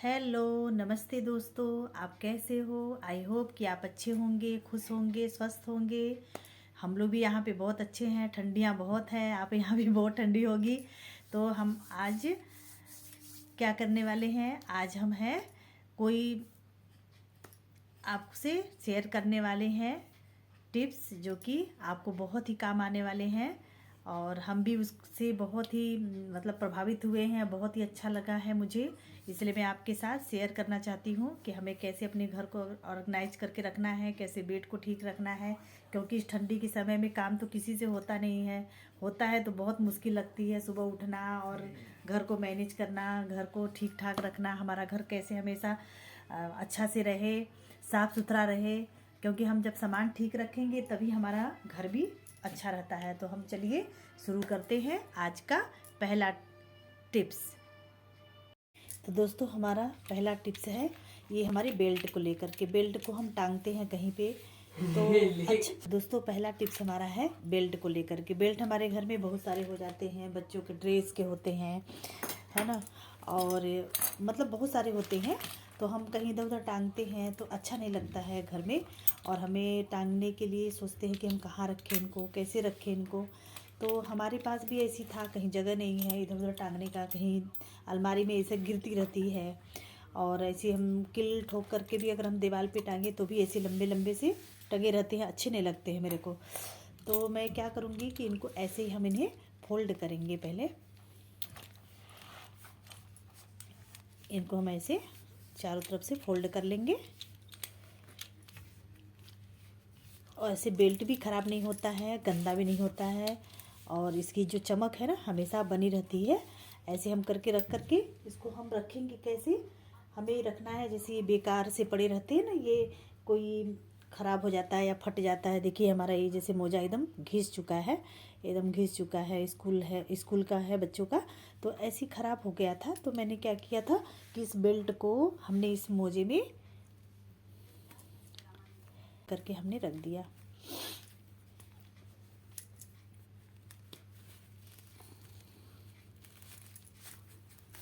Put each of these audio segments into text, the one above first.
Hello नमस्ते दोस्तों, आप कैसे हो। आई होप कि आप अच्छे होंगे, खुश होंगे, स्वस्थ होंगे। हम लोग भी यहाँ पे बहुत अच्छे हैं। ठंडियाँ बहुत हैं, आप यहाँ भी बहुत ठंडी होगी। तो हम आज क्या करने वाले हैं, आज हम हैं कोई आपसे शेयर करने वाले हैं टिप्स जो कि आपको बहुत ही काम आने वाले हैं। और हम भी उससे बहुत ही मतलब प्रभावित हुए हैं, बहुत ही अच्छा लगा है मुझे। इसलिए मैं आपके साथ शेयर करना चाहती हूँ कि हमें कैसे अपने घर को ऑर्गेनाइज करके रखना है, कैसे बेड को ठीक रखना है। क्योंकि इस ठंडी के समय में काम तो किसी से होता नहीं है, होता है तो बहुत मुश्किल लगती है सुबह उठना और घर को मैनेज करना, घर को ठीक ठाक रखना। हमारा घर कैसे हमेशा अच्छा से रहे, साफ़ सुथरा रहे। क्योंकि हम जब सामान ठीक रखेंगे तभी हमारा घर भी अच्छा रहता है। तो हम चलिए शुरू करते हैं आज का पहला टिप्स। तो दोस्तों हमारा पहला टिप्स है ये हमारी बेल्ट को लेकर के। बेल्ट को हम टांगते हैं कहीं पे तो अच्छा दोस्तों, पहला टिप्स हमारा है बेल्ट को लेकर के। बेल्ट हमारे घर में बहुत सारे हो जाते हैं, बच्चों के ड्रेस के होते हैं, है ना, और मतलब बहुत सारे होते हैं। तो हम कहीं इधर उधर टांगते हैं तो अच्छा नहीं लगता है घर में। और हमें टांगने के लिए सोचते हैं कि हम कहाँ रखें इनको, कैसे रखें इनको। तो हमारे पास भी ऐसी था, कहीं जगह नहीं है इधर उधर टांगने का, कहीं अलमारी में ऐसे गिरती रहती है। और ऐसे हम किल ठोक करके भी अगर हम दीवार पे टांगे तो भी ऐसे लंबे लंबे से टंगे रहते हैं, अच्छे नहीं लगते हैं मेरे को। तो मैं क्या करूँगी कि इनको ऐसे ही हम इन्हें फोल्ड करेंगे। पहले इनको हम ऐसे चारों तरफ से फोल्ड कर लेंगे। और ऐसे बेल्ट भी ख़राब नहीं होता है, गंदा भी नहीं होता है, और इसकी जो चमक है ना हमेशा बनी रहती है। ऐसे हम करके रख करके इसको हम रखेंगे। कैसे हमें रखना है, जैसे ये बेकार से पड़े रहते हैं ना, ये कोई ख़राब हो जाता है या फट जाता है। देखिए हमारा ये जैसे मोजा एकदम घिस चुका है, एकदम घिस चुका है, स्कूल का है बच्चों का। तो ऐसे ख़राब हो गया था। तो मैंने क्या किया था कि इस बेल्ट को हमने इस मोजे में करके हमने रख दिया।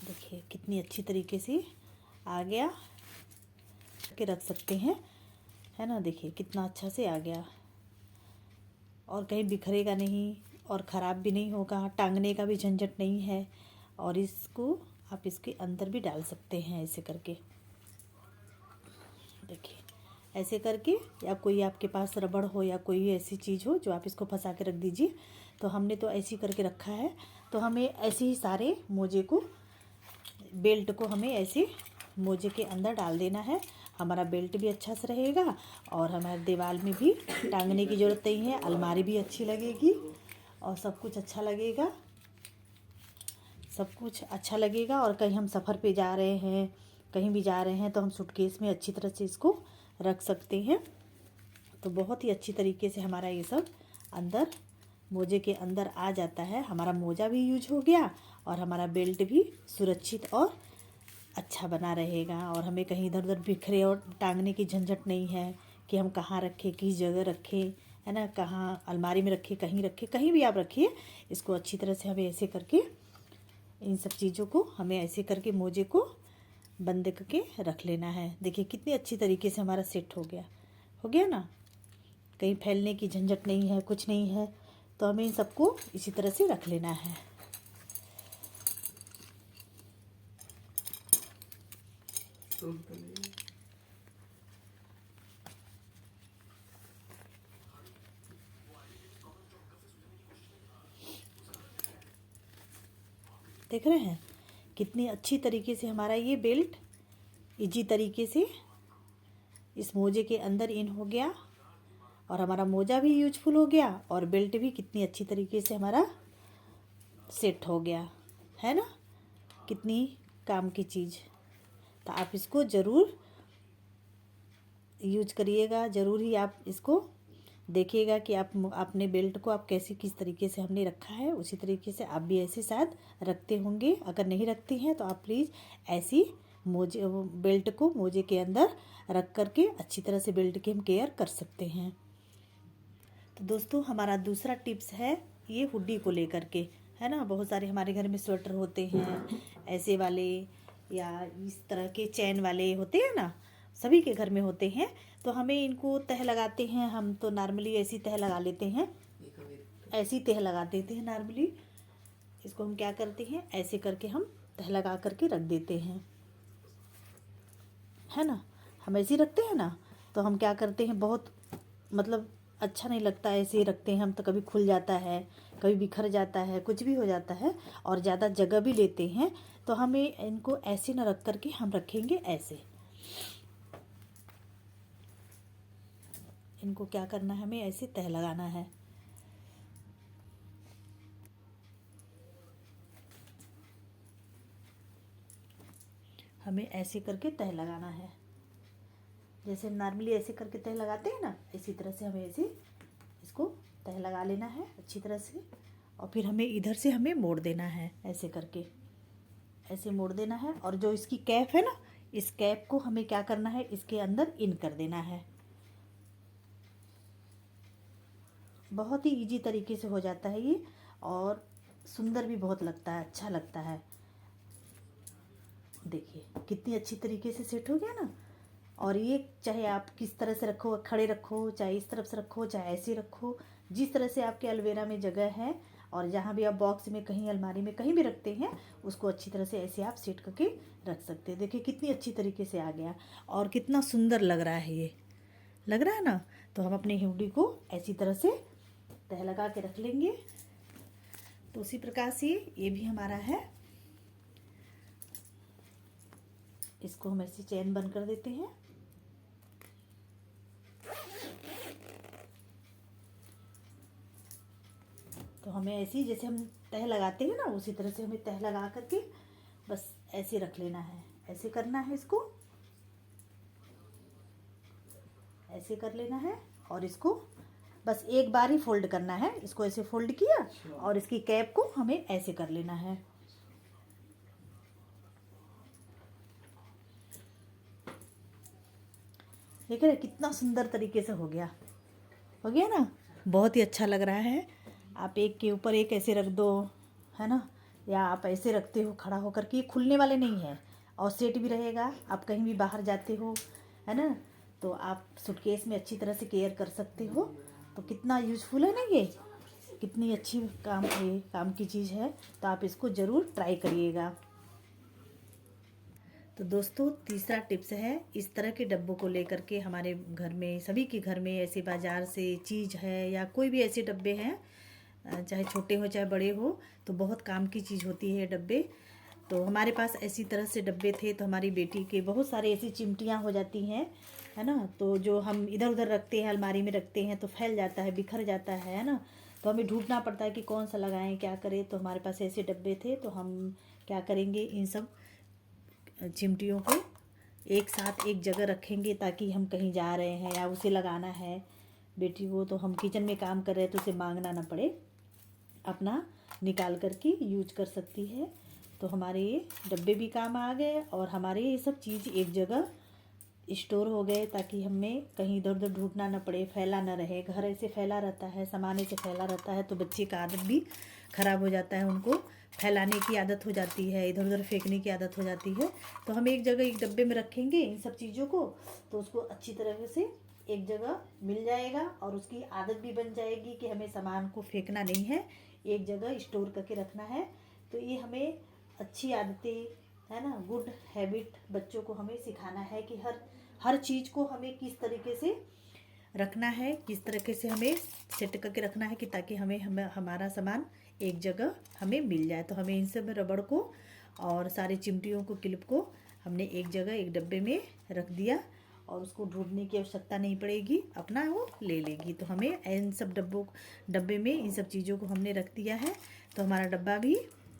देखिए कितनी अच्छी तरीके से आ गया, के रख सकते हैं, है ना। देखिए कितना अच्छा से आ गया और कहीं बिखरेगा नहीं और ख़राब भी नहीं होगा, टांगने का भी झंझट नहीं है। और इसको आप इसके अंदर भी डाल सकते हैं ऐसे करके। देखिए ऐसे करके, या कोई आपके पास रबड़ हो या कोई ऐसी चीज़ हो जो आप इसको फंसा के रख दीजिए। तो हमने तो ऐसे ही करके रखा है। तो हमें ऐसे ही सारे मोजे को, बेल्ट को हमें ऐसे मोजे के अंदर डाल देना है। हमारा बेल्ट भी अच्छा से रहेगा और हमारे दीवार में भी टांगने की ज़रूरत नहीं है, अलमारी भी अच्छी लगेगी और सब कुछ अच्छा लगेगा, सब कुछ अच्छा लगेगा। और कहीं हम सफ़र पे जा रहे हैं, कहीं भी जा रहे हैं तो हम सूटकेस में अच्छी तरह से इसको रख सकते हैं। तो बहुत ही अच्छी तरीके से हमारा ये सब अंदर मोजे के अंदर आ जाता है। हमारा मोजा भी यूज हो गया और हमारा बेल्ट भी सुरक्षित और अच्छा बना रहेगा। और हमें कहीं इधर उधर बिखरे और टांगने की झंझट नहीं है कि हम कहाँ रखें, किस जगह रखें, है ना, कहाँ अलमारी में रखें, कहीं रखें, कहीं भी आप रखिए। इसको अच्छी तरह से हमें ऐसे करके, इन सब चीज़ों को हमें ऐसे करके मोजे को बंद करके रख लेना है। देखिए कितनी अच्छी तरीके से हमारा सेट हो गया ना, कहीं फैलने की झंझट नहीं है, कुछ नहीं है। तो हमें इन सबको इसी तरह से रख लेना है। देख रहे हैं कितनी अच्छी तरीके से हमारा ये बेल्ट इजी तरीके से इस मोजे के अंदर इन हो गया। और हमारा मोजा भी यूजफुल हो गया और बेल्ट भी कितनी अच्छी तरीके से हमारा सेट हो गया, है ना। कितनी काम की चीज़। तो आप इसको ज़रूर यूज करिएगा, ज़रूर ही आप इसको देखिएगा कि आप अपने बेल्ट को आप कैसे, किस तरीके से हमने रखा है, उसी तरीके से आप भी ऐसे शायद रखते होंगे। अगर नहीं रखती हैं तो आप प्लीज़ ऐसी मोजे बेल्ट को मोजे के अंदर रख करके अच्छी तरह से बेल्ट की हम केयर कर सकते हैं। तो दोस्तों हमारा दूसरा टिप्स है ये हुडी को लेकर के, है ना। बहुत सारे हमारे घर में स्वेटर होते हैं ऐसे वाले, या इस तरह के चैन वाले होते हैं ना, सभी के घर में होते हैं। तो हमें इनको तह लगाते हैं, हम तो नॉर्मली ऐसी तह लगा लेते हैं, ऐसी तह लगा देते हैं नॉर्मली। इसको हम क्या करते हैं, ऐसे करके हम तह लगा करके रख देते हैं, है ना। हम ऐसे ही रखते हैं ना, तो हम क्या करते हैं, बहुत मतलब अच्छा नहीं लगता ऐसे ही रखते हैं हम, तो कभी खुल जाता है, कभी बिखर जाता है, कुछ भी हो जाता है और ज़्यादा जगह भी लेते हैं। तो हमें इनको ऐसे ना रख करके हम रखेंगे ऐसे। इनको क्या करना है, हमें ऐसे तह लगाना है। हमें ऐसे करके तह लगाना है, जैसे नॉर्मली ऐसे करके तह लगाते हैं ना, इसी तरह से हमें ऐसे इसको तह लगा लेना है अच्छी तरह से। और फिर हमें इधर से हमें मोड़ देना है, ऐसे करके ऐसे मोड़ देना है। और जो इसकी कैप है ना, इस कैप को हमें क्या करना है, इसके अंदर इन कर देना है। बहुत ही इजी तरीके से हो जाता है ये, और सुंदर भी बहुत लगता है, अच्छा लगता है। देखिए कितनी अच्छी तरीके से सेट हो गया ना। और ये चाहे आप किस तरह से रखो, खड़े रखो, चाहे इस तरफ से रखो, चाहे ऐसे रखो, जिस तरह से आपके अलवेरा में जगह है, और जहाँ भी आप बॉक्स में, कहीं अलमारी में, कहीं भी रखते हैं, उसको अच्छी तरह से ऐसे आप सेट करके रख सकते हैं। देखिए कितनी अच्छी तरीके से आ गया और कितना सुंदर लग रहा है, ये लग रहा है ना। तो हम अपनी हुडी को ऐसी तरह से तह लगा के रख लेंगे। तो उसी प्रकार से ये भी हमारा है, इसको हम ऐसे चैन बंद कर देते हैं। तो हमें ऐसी, जैसे हम तह लगाते हैं ना, उसी तरह से हमें तह लगा करके बस ऐसे रख लेना है, ऐसे करना है, इसको ऐसे कर लेना है। और इसको बस एक बार ही फोल्ड करना है, इसको ऐसे फोल्ड किया और इसकी कैप को हमें ऐसे कर लेना है। देख रहे कितना सुंदर तरीके से हो गया ना, बहुत ही अच्छा लग रहा है। आप एक के ऊपर एक ऐसे रख दो, है ना, या आप ऐसे रखते हो खड़ा होकर के, ये खुलने वाले नहीं है और सेट भी रहेगा। आप कहीं भी बाहर जाते हो, है ना, तो आप सूटकेस में अच्छी तरह से केयर कर सकते हो। तो कितना यूज़फुल है ना ये, कितनी अच्छी काम की चीज़ है। तो आप इसको ज़रूर ट्राई करिएगा। तो दोस्तों तीसरा टिप्स है, इस तरह के डब्बों को लेकर के हमारे घर में, सभी के घर में ऐसे बाज़ार से चीज़ है या कोई भी ऐसे डब्बे हैं, चाहे छोटे हो चाहे बड़े हो, तो बहुत काम की चीज़ होती है डब्बे। तो हमारे पास ऐसी तरह से डब्बे थे, तो हमारी बेटी के बहुत सारे ऐसी चिमटियाँ हो जाती हैं, है ना। तो जो हम इधर उधर रखते हैं, अलमारी में रखते हैं, तो फैल जाता है, बिखर जाता है ना। तो हमें ढूंढना पड़ता है कि कौन सा लगाएं, क्या करें। तो हमारे पास ऐसे डब्बे थे, तो हम क्या करेंगे, इन सब चिमटियों को एक साथ एक जगह रखेंगे, ताकि हम कहीं जा रहे हैं या उसे लगाना है बेटी को, तो हम किचन में काम कर रहे हैं तो उसे मांगना ना पड़े, अपना निकाल करके यूज कर सकती है। तो हमारे ये डब्बे भी काम आ गए और हमारे ये सब चीज़ एक जगह स्टोर हो गए, ताकि हमें कहीं इधर उधर ढूंढना ना पड़े, फैला ना रहे। घर ऐसे फैला रहता है, सामान ऐसे फैला रहता है, तो बच्चे का आदत भी ख़राब हो जाता है, उनको फैलाने की आदत हो जाती है, इधर उधर फेंकने की आदत हो जाती है। तो हम एक जगह एक डब्बे में रखेंगे इन सब चीज़ों को, तो उसको अच्छी तरह से एक जगह मिल जाएगा और उसकी आदत भी बन जाएगी कि हमें सामान को फेंकना नहीं है, एक जगह स्टोर करके रखना है। तो ये हमें अच्छी आदतें, है ना, गुड हैबिट बच्चों को हमें सिखाना है कि हर चीज़ को हमें किस तरीके से रखना है, किस तरीके से हमें सेट करके रखना है, कि ताकि हमें हमारा सामान एक जगह हमें मिल जाए। तो हमें इन सब रबड़ को और सारी चिमटियों को, क्लिप को हमने एक जगह एक डब्बे में रख दिया और उसको ढूंढने की आवश्यकता नहीं पड़ेगी, अपना वो ले लेगी। तो हमें इन सब डब्बे में इन सब चीज़ों को हमने रख दिया है, तो हमारा डब्बा भी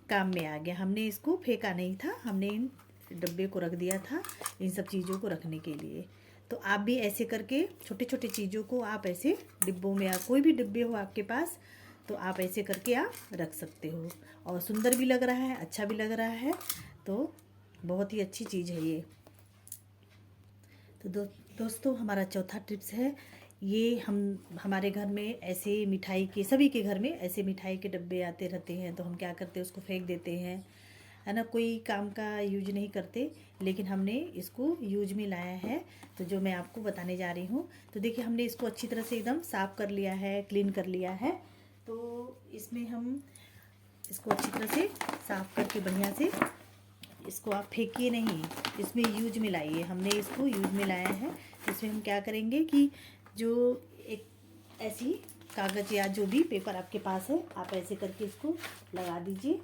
काम में आ गया। हमने इसको फेंका नहीं था, हमने इन डब्बे को रख दिया था इन सब चीज़ों को रखने के लिए। तो आप भी ऐसे करके छोटे छोटे चीज़ों को आप ऐसे डिब्बों में, या कोई भी डिब्बे हो आपके पास, तो आप ऐसे करके आप रख सकते हो और सुंदर भी लग रहा है, अच्छा भी लग रहा है। तो बहुत ही अच्छी चीज़ है ये। तो दोस्तों हमारा चौथा टिप्स है, ये हमारे घर में ऐसे मिठाई के, सभी के घर में ऐसे मिठाई के डब्बे आते रहते हैं, तो हम क्या करते हैं, उसको फेंक देते हैं। है ना, कोई काम का यूज नहीं करते, लेकिन हमने इसको यूज में लाया है, तो जो मैं आपको बताने जा रही हूँ। तो देखिए हमने इसको अच्छी तरह से एकदम साफ़ कर लिया है, क्लीन कर लिया है। तो इसमें हम इसको अच्छी तरह से साफ़ करके बढ़िया से, इसको आप फेंकिए नहीं, इसमें यूज में लाइए। हमने इसको यूज में लाया है। इसमें हम क्या करेंगे कि जो एक ऐसी कागज़ या जो भी पेपर आपके पास है, आप ऐसे करके इसको लगा दीजिए।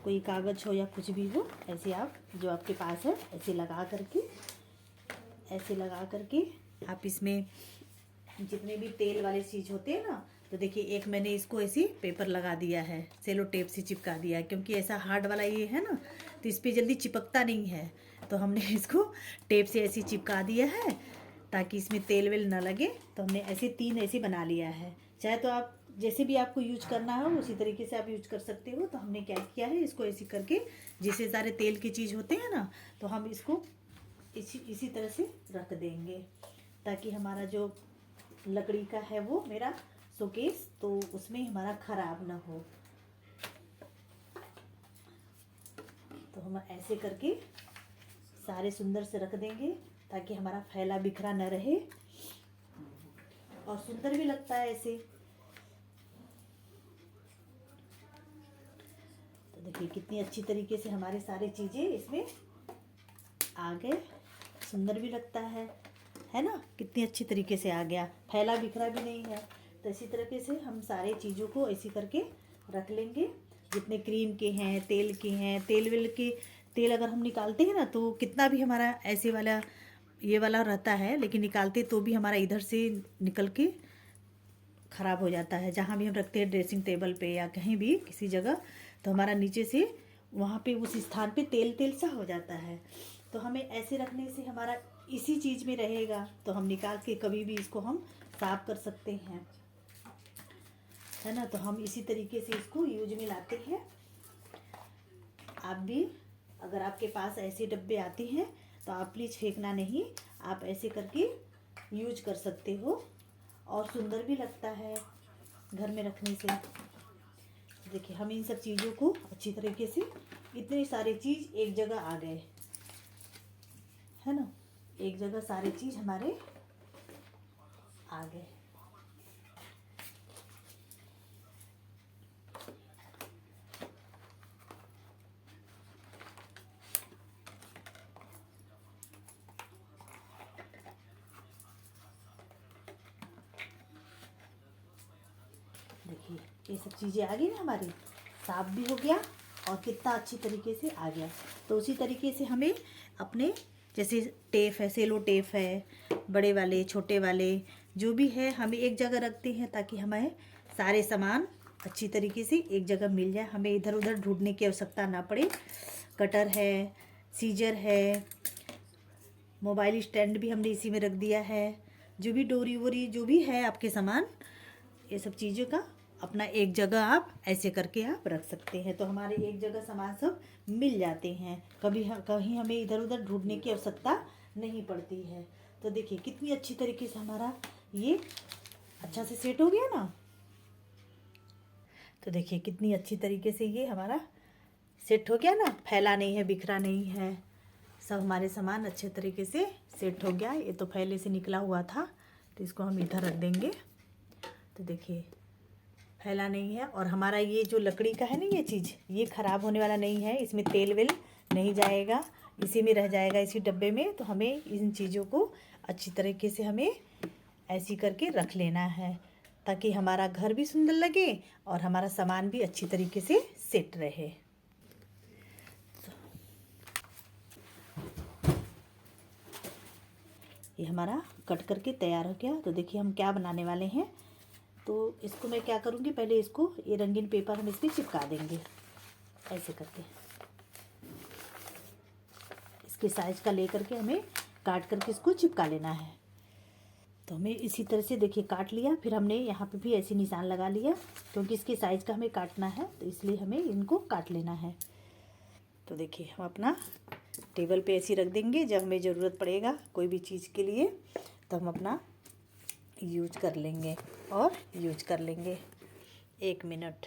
कोई कागज़ हो या कुछ भी हो, ऐसे आप जो आपके पास है ऐसे लगा करके आप इसमें जितने भी तेल वाले चीज़ होते हैं ना, तो देखिए एक मैंने इसको ऐसे पेपर लगा दिया है, सेलो टेप से चिपका दिया है, क्योंकि ऐसा हार्ड वाला ये है ना, तो इस पर जल्दी चिपकता नहीं है। तो हमने इसको टेप से ऐसे चिपका दिया है ताकि इसमें तेल वेल ना लगे। तो हमने ऐसे 3 ऐसे बना लिया है। चाहे तो आप जैसे भी आपको यूज करना हो उसी तरीके से आप यूज कर सकते हो। तो हमने क्या किया है, इसको ऐसे करके, जैसे सारे तेल की चीज़ होते हैं ना, तो हम इसको इसी तरह से रख देंगे, ताकि हमारा जो लकड़ी का है वो मेरा शोकेस, तो उसमें हमारा ख़राब ना हो। तो हम ऐसे करके सारे सुंदर से रख देंगे, ताकि हमारा फैला बिखरा न रहे और सुंदर भी लगता है ऐसे। तो देखिए कितनी अच्छी तरीके से हमारे सारे चीज़ें इसमें आ गए, सुंदर भी लगता है ना, कितनी अच्छी तरीके से आ गया, फैला बिखरा भी नहीं है। तो इसी तरीके से हम सारे चीज़ों को ऐसे करके रख लेंगे। जितने क्रीम के हैं, तेल के हैं, तेल वेल के, तेल अगर हम निकालते हैं ना, तो कितना भी हमारा ऐसे वाला ये वाला रहता है, लेकिन निकालते तो भी हमारा इधर से निकल के ख़राब हो जाता है। जहाँ भी हम रखते हैं ड्रेसिंग टेबल पे या कहीं भी किसी जगह, तो हमारा नीचे से वहाँ पे उस स्थान पे तेल तेल सा हो जाता है। तो हमें ऐसे रखने से हमारा इसी चीज़ में रहेगा, तो हम निकाल के कभी भी इसको हम साफ कर सकते हैं, है ना। तो हम इसी तरीके से इसको यूज में लाते हैं। आप भी अगर आपके पास ऐसे डब्बे आते हैं तो आप प्लीज़ फेंकना नहीं, आप ऐसे करके यूज कर सकते हो और सुंदर भी लगता है घर में रखने से। देखिए हम इन सब चीज़ों को अच्छी तरीके से, इतने सारे चीज़ एक जगह आ गए, है ना, एक जगह सारे चीज़ हमारे आ गए। देखिए ये सब चीज़ें आ गई ना हमारी, साफ भी हो गया और कितना अच्छी तरीके से आ गया। तो उसी तरीके से हमें अपने जैसे टेप है, सेलो टेप है, बड़े वाले छोटे वाले जो भी है, हमें एक जगह रखते हैं ताकि हमें सारे सामान अच्छी तरीके से एक जगह मिल जाए, हमें इधर उधर ढूंढने की आवश्यकता ना पड़े। कटर है, सीजर है, मोबाइल स्टैंड भी हमने इसी में रख दिया है। जो भी डोरी वोरी जो भी है आपके सामान, ये सब चीज़ों का अपना एक जगह आप ऐसे करके आप रख सकते हैं। तो हमारे एक जगह सामान सब मिल जाते हैं, कहीं हमें इधर उधर ढूंढने की आवश्यकता नहीं पड़ती है। तो देखिए कितनी अच्छी तरीके से हमारा ये अच्छा से सेट हो गया ना। तो देखिए कितनी अच्छी तरीके से ये हमारा सेट हो गया ना, फैला नहीं है, बिखरा नहीं है, सब हमारे सामान अच्छे तरीके से सेट हो गया। ये तो पहले से निकला हुआ था, तो इसको हम इधर रख देंगे। तो देखिए फैला नहीं है, और हमारा ये जो लकड़ी का है ना, ये चीज़ ये ख़राब होने वाला नहीं है, इसमें तेल वेल नहीं जाएगा, इसी में रह जाएगा, इसी डब्बे में। तो हमें इन चीज़ों को अच्छी तरीके से हमें ऐसी करके रख लेना है, ताकि हमारा घर भी सुंदर लगे और हमारा सामान भी अच्छी तरीके से सेट रहे। ये हमारा कट करके तैयार हो गया। तो देखिए हम क्या बनाने वाले हैं। तो इसको मैं क्या करूँगी, पहले इसको ये रंगीन पेपर हम इस पर चिपका देंगे ऐसे करके। इसके साइज का ले करके हमें काट करके इसको चिपका लेना है। तो हमें इसी तरह से देखिए काट लिया, फिर हमने यहाँ पे भी ऐसे निशान लगा लिया, क्योंकि इसके साइज का हमें काटना है, तो इसलिए हमें इनको काट लेना है। तो देखिए हम अपना टेबल पे ऐसे रख देंगे, जब हमें ज़रूरत पड़ेगा कोई भी चीज़ के लिए तो हम अपना यूज कर लेंगे और यूज कर लेंगे। 1 मिनट।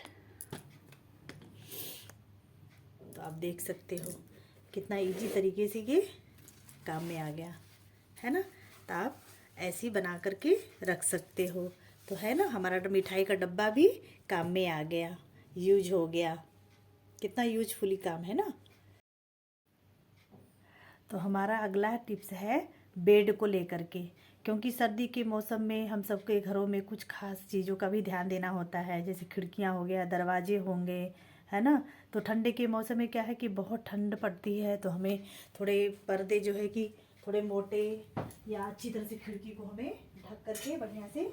तो आप देख सकते हो कितना इजी तरीके से ये काम में आ गया है ना। तो आप ऐसे ही बना करके रख सकते हो। तो है ना, हमारा मिठाई का डब्बा भी काम में आ गया, यूज हो गया। कितना यूजफुली काम है ना। तो हमारा अगला टिप्स है बेड को लेकर के, क्योंकि सर्दी के मौसम में हम सबके घरों में कुछ खास चीज़ों का भी ध्यान देना होता है, जैसे खिड़कियां हो गया, दरवाजे होंगे, है ना। तो ठंडे के मौसम में क्या है कि बहुत ठंड पड़ती है, तो हमें थोड़े पर्दे जो है कि थोड़े मोटे या अच्छी तरह से खिड़की को हमें ढक करके बढ़िया से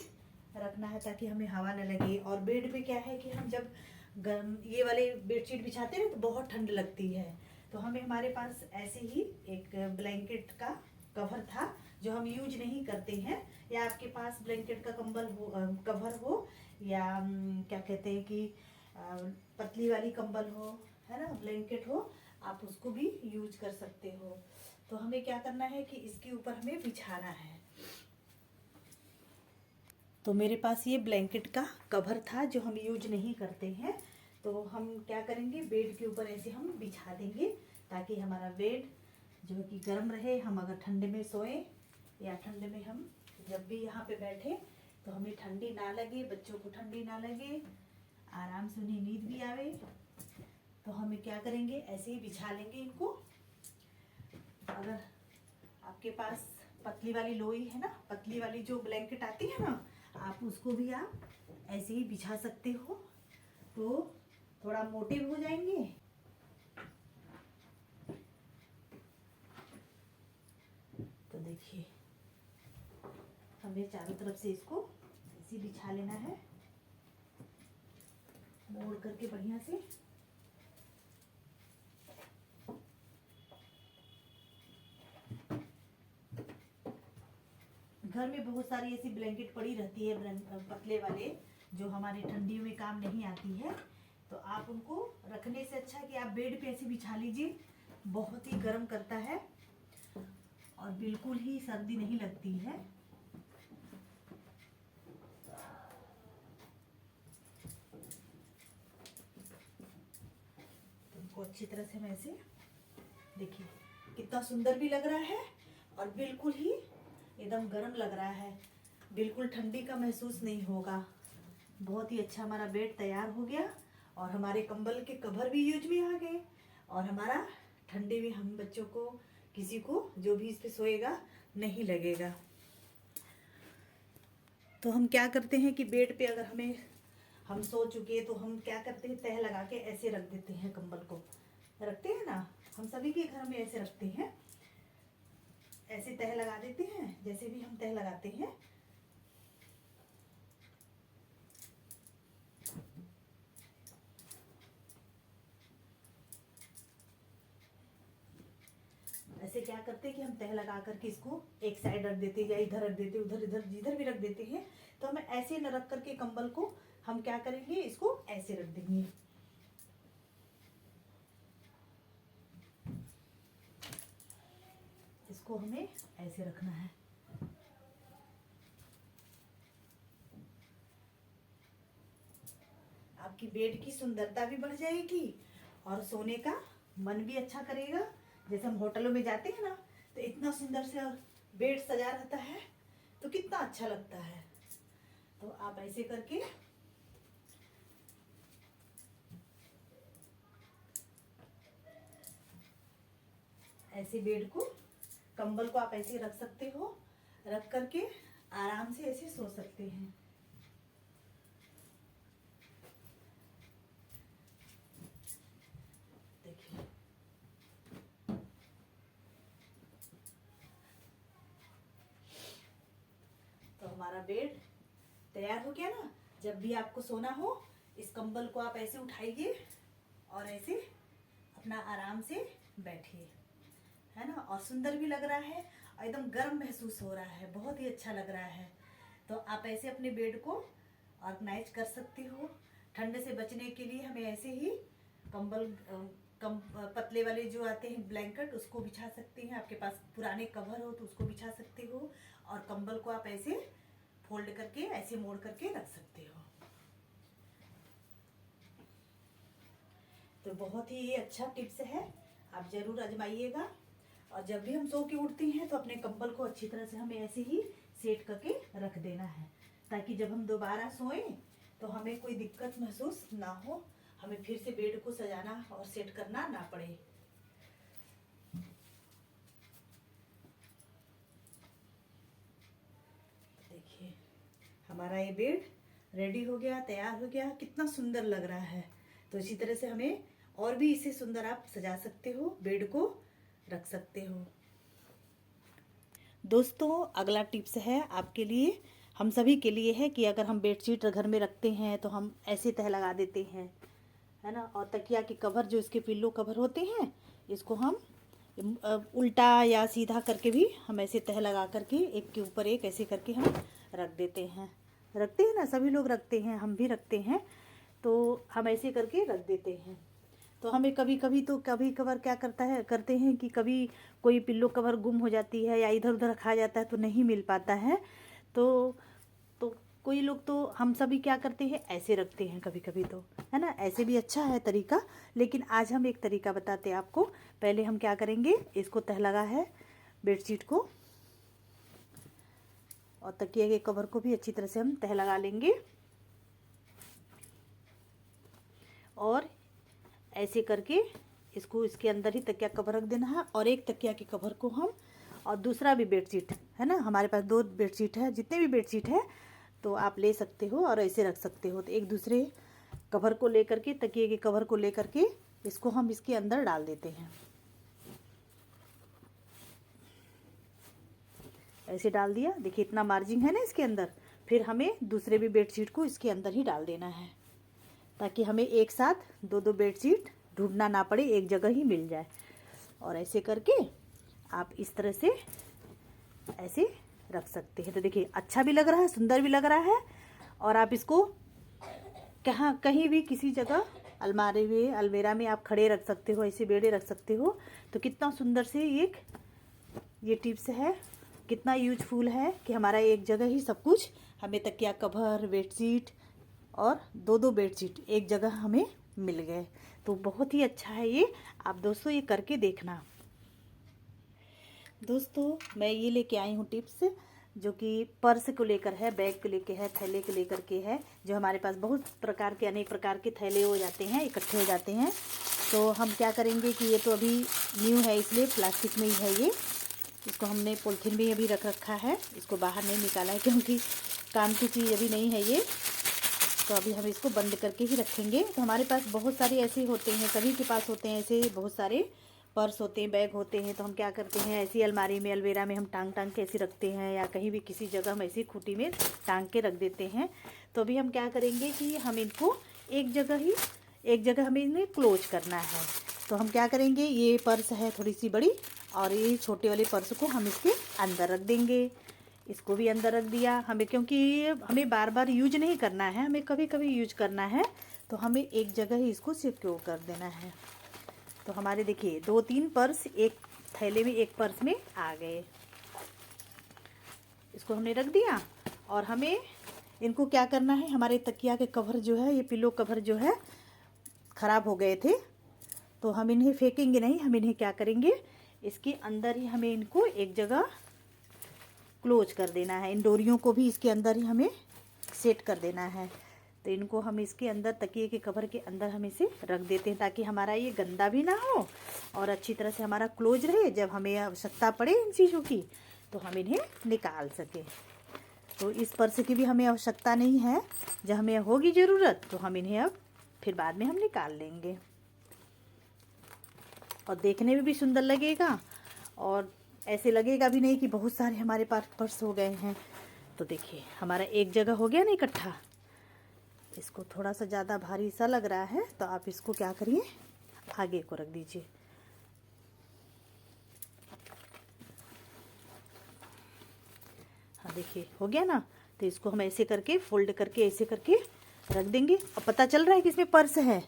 रखना है, ताकि हमें हवा न लगे। और बेड पे क्या है कि हम जब गर्म ये वाले बेडशीट बिछाते हैं तो बहुत ठंड लगती है। तो हमें हमारे पास ऐसे ही एक ब्लैंकेट का कवर था जो हम यूज नहीं करते हैं, या आपके पास ब्लैंकेट का कंबल हो, कवर हो, या क्या कहते हैं कि पतली वाली कंबल हो, है ना, ब्लैंकेट हो, आप उसको भी यूज कर सकते हो। तो हमें क्या करना है कि इसके ऊपर हमें बिछाना है। तो मेरे पास ये ब्लैंकेट का कवर था जो हम यूज नहीं करते हैं। तो हम क्या करेंगे, बेड के ऊपर ऐसे हम बिछा देंगे, ताकि हमारा बेड जो है कि गर्म रहे। हम अगर ठंडे में सोएं या ठंडे में हम जब भी यहाँ पे बैठे तो हमें ठंडी ना लगे, बच्चों को ठंडी ना लगे, आराम से उन्हें नींद भी आवे। तो हमें क्या करेंगे, ऐसे ही बिछा लेंगे इनको। अगर आपके पास पतली वाली लोई है ना, पतली वाली जो ब्लैंकेट आती है ना, आप उसको भी आप ऐसे ही बिछा सकते हो, तो थोड़ा मोटे भी हो जाएंगे। तो देखिए, हमें चारों तरफ से इसको ऐसे बिछा लेना है, मोड़ करके बढ़िया से। घर में बहुत सारी ऐसी ब्लैंकेट पड़ी रहती है, पतले वाले, जो हमारे ठंडियों में काम नहीं आती है। तो आप उनको रखने से अच्छा कि आप बेड पे ऐसे बिछा लीजिए, बहुत ही गर्म करता है और बिल्कुल ही सर्दी नहीं लगती है। तो अच्छी तरह से मैं ऐसे, देखिए कितना सुंदर भी लग रहा है और बिल्कुल ही एकदम गर्म लग रहा है, बिल्कुल ठंडी का महसूस नहीं होगा। बहुत ही अच्छा हमारा बेड तैयार हो गया, और हमारे कंबल के कवर भी यूज में आ गए, और हमारा ठंडी में हम बच्चों को, किसी को जो भी इस पे सोएगा नहीं लगेगा। तो हम क्या करते हैं कि बेड पे अगर हम सो चुके तो हम क्या करते हैं, तह लगा के ऐसे रख देते हैं, कंबल को रखते हैं ना, हम सभी के घर में ऐसे रखते हैं, ऐसे तह लगा देते हैं, जैसे भी हम तह लगाते हैं। ऐसे क्या करते हैं कि हम तह लगा करके इसको एक साइड रख देते हैं, या इधर रख देते, उधर इधर जिधर भी रख देते हैं। तो हमें ऐसे न रख करके कंबल को हम क्या करेंगे, इसको ऐसे रख देंगे। इसको हमें ऐसे रखना है। आपकी बेड की सुंदरता भी बढ़ जाएगी और सोने का मन भी अच्छा करेगा। जैसे हम होटलों में जाते हैं ना, तो इतना सुंदर से बेड सजा रहता है, तो कितना अच्छा लगता है। तो आप ऐसे करके ऐसे बेड को, कंबल को आप ऐसे रख सकते हो, रख करके आराम से ऐसे सो सकते हैं। देखिए, तो हमारा बेड तैयार हो गया ना। जब भी आपको सोना हो, इस कंबल को आप ऐसे उठाइए और ऐसे अपना आराम से बैठिए, है ना। और सुंदर भी लग रहा है और एकदम गर्म महसूस हो रहा है, बहुत ही अच्छा लग रहा है। तो आप ऐसे अपने बेड को ऑर्गेनाइज कर सकते हो। ठंड से बचने के लिए हमें ऐसे ही कंबल, पतले वाले जो आते हैं ब्लैंकेट, उसको बिछा सकते हैं। आपके पास पुराने कवर हो तो उसको बिछा सकते हो, और कंबल को आप ऐसे फोल्ड करके ऐसे मोड़ करके रख सकते हो। तो बहुत ही अच्छा टिप्स है, आप ज़रूर आजमाइएगा। और जब भी हम सो के उठते हैं तो अपने कंबल को अच्छी तरह से हमें ऐसे ही सेट करके रख देना है, ताकि जब हम दोबारा सोएं तो हमें कोई दिक्कत महसूस ना हो, हमें फिर से बेड को सजाना और सेट करना ना पड़े। देखिए हमारा ये बेड रेडी हो गया, तैयार हो गया, कितना सुंदर लग रहा है। तो इसी तरह से हमें और भी इसे सुंदर आप सजा सकते हो, बेड को रख सकते हो। दोस्तों अगला टिप्स है आपके लिए, हम सभी के लिए है कि अगर हम बेडशीट घर में रखते हैं तो हम ऐसे तह लगा देते हैं, है ना। और तकिया के कवर जो इसके पिल्लो कवर होते हैं, इसको हम उल्टा या सीधा करके भी हम ऐसे तह लगा करके एक के ऊपर एक ऐसे करके हम रख देते हैं। रखते हैं ना, सभी लोग रखते हैं, हम भी रखते हैं। तो हम ऐसे करके रख देते हैं। तो हमें कभी कभार क्या करते हैं कि कभी कोई पिल्लो कवर गुम हो जाती है या इधर उधर रखा जाता है तो नहीं मिल पाता है। तो कोई लोग तो हम सभी क्या करते हैं, ऐसे रखते हैं कभी कभी, तो है ना। ऐसे भी अच्छा है तरीका, लेकिन आज हम एक तरीका बताते हैं आपको। पहले हम क्या करेंगे, इसको तह लगा है बेडशीट को और तकिए के कवर को भी अच्छी तरह से हम तह लगा लेंगे। और ऐसे करके इसको इसके अंदर ही तकिया कवर रख देना है। और एक तकिया के कवर को हम, और दूसरा भी बेडशीट है ना, हमारे पास 2 बेडशीट है, जितने भी बेडशीट है तो आप ले सकते हो और ऐसे रख सकते हो। तो एक दूसरे कवर को लेकर के, तकिए के कवर को लेकर के इसको हम इसके अंदर डाल देते हैं। ऐसे डाल दिया, देखिए इतना मार्जिन है ना इसके अंदर। फिर हमें दूसरे भी बेडशीट को इसके अंदर ही डाल देना है, ताकि हमें एक साथ 2 बेडशीट ढूंढना ना पड़े, एक जगह ही मिल जाए। और ऐसे करके आप इस तरह से ऐसे रख सकते हैं। तो देखिए अच्छा भी लग रहा है, सुंदर भी लग रहा है। और आप इसको कहीं भी किसी जगह अलमारी में, अलमीरा में आप खड़े रख सकते हो, ऐसे बेड़े रख सकते हो। तो कितना सुंदर से ये टिप्स है, कितना यूजफुल है कि हमारा एक जगह ही सब कुछ, हमें तकिया कवर, बेडशीट और 2 बेडशीट एक जगह हमें मिल गए। तो बहुत ही अच्छा है ये, आप दोस्तों ये करके देखना। दोस्तों मैं ये लेके आई हूँ टिप्स, जो कि पर्स को लेकर है, बैग को लेकर है, थैले को लेकर के है। जो हमारे पास बहुत प्रकार के, अनेक प्रकार के थैले हो जाते हैं, इकट्ठे हो जाते हैं। तो हम क्या करेंगे कि ये तो अभी न्यू है, इसलिए प्लास्टिक में ही है ये। इसको हमने पॉलिथीन में अभी रख रखा है, इसको बाहर नहीं निकाला है क्योंकि काम की चीज़ अभी नहीं है ये। तो अभी हम इसको बंद करके ही रखेंगे। तो हमारे पास बहुत सारे ऐसे होते हैं, सभी के पास होते हैं ऐसे बहुत सारे पर्स होते हैं, बैग होते हैं। तो हम क्या करते हैं, ऐसी अलमारी में, अलमीरा में हम टांग के ऐसे रखते हैं, या कहीं भी किसी जगह हम ऐसी खूंटी में टांग के रख देते हैं। तो अभी हम क्या करेंगे कि हम इनको एक जगह हमें इन्हें क्लोज करना है। तो हम क्या करेंगे, ये पर्स है थोड़ी सी बड़ी, और ये छोटे वाले पर्स को हम इसके अंदर रख देंगे। इसको भी अंदर रख दिया हमें, क्योंकि हमें बार बार यूज नहीं करना है, हमें कभी कभी यूज करना है। तो हमें एक जगह ही इसको सिक्योर कर देना है। तो हमारे देखिए 2-3 पर्स एक थैले में, एक पर्स में आ गए। इसको हमने रख दिया। और हमें इनको क्या करना है, हमारे तकिया के कवर जो है, ये पिलो कवर जो है ख़राब हो गए थे, तो हम इन्हें फेंकेंगे नहीं। हम इन्हें क्या करेंगे, इसके अंदर ही हमें इनको एक जगह क्लोज कर देना है। इन डोरियों को भी इसके अंदर ही हमें सेट कर देना है। तो इनको हम इसके अंदर, तकिए के कवर के अंदर हम इसे रख देते हैं, ताकि हमारा ये गंदा भी ना हो और अच्छी तरह से हमारा क्लोज रहे। जब हमें आवश्यकता पड़े इन चीज़ों की तो हम इन्हें निकाल सकें। तो इस पर्स की भी हमें आवश्यकता नहीं है, जब हमें होगी ज़रूरत तो हम इन्हें अब फिर बाद में हम निकाल लेंगे। और देखने में भी सुंदर लगेगा, और ऐसे लगेगा भी नहीं कि बहुत सारे हमारे पास पर्स हो गए हैं। तो देखिए हमारा एक जगह हो गया ना इकट्ठा। इसको थोड़ा सा ज़्यादा भारी सा लग रहा है, तो आप इसको क्या करिए, आगे को रख दीजिए। हाँ देखिए हो गया ना। तो इसको हम ऐसे करके फोल्ड करके ऐसे करके रख देंगे। और पता चल रहा है कि इसमें पर्स है,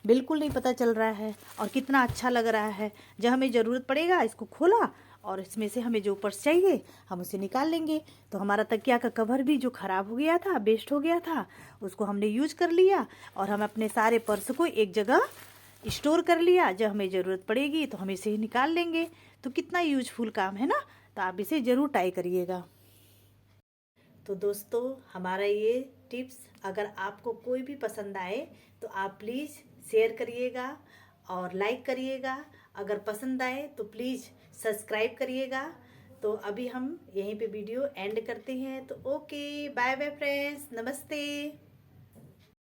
बिल्कुल नहीं पता चल रहा है। और कितना अच्छा लग रहा है। जब हमें ज़रूरत पड़ेगा इसको खोला और इसमें से हमें जो पर्स चाहिए हम उसे निकाल लेंगे। तो हमारा तकिया का कवर भी जो ख़राब हो गया था, वेस्ट हो गया था, उसको हमने यूज कर लिया और हम अपने सारे पर्स को एक जगह स्टोर कर लिया। जब हमें ज़रूरत पड़ेगी तो हम इसे निकाल लेंगे। तो कितना यूजफुल काम है ना। तो आप इसे ज़रूर ट्राई करिएगा। तो दोस्तों, हमारा ये टिप्स अगर आपको कोई भी पसंद आए तो आप प्लीज़ शेयर करिएगा और लाइक करिएगा। अगर पसंद आए तो प्लीज़ सब्सक्राइब करिएगा। तो अभी हम यहीं पे वीडियो एंड करते हैं। तो ओके, बाय बाय फ्रेंड्स, नमस्ते।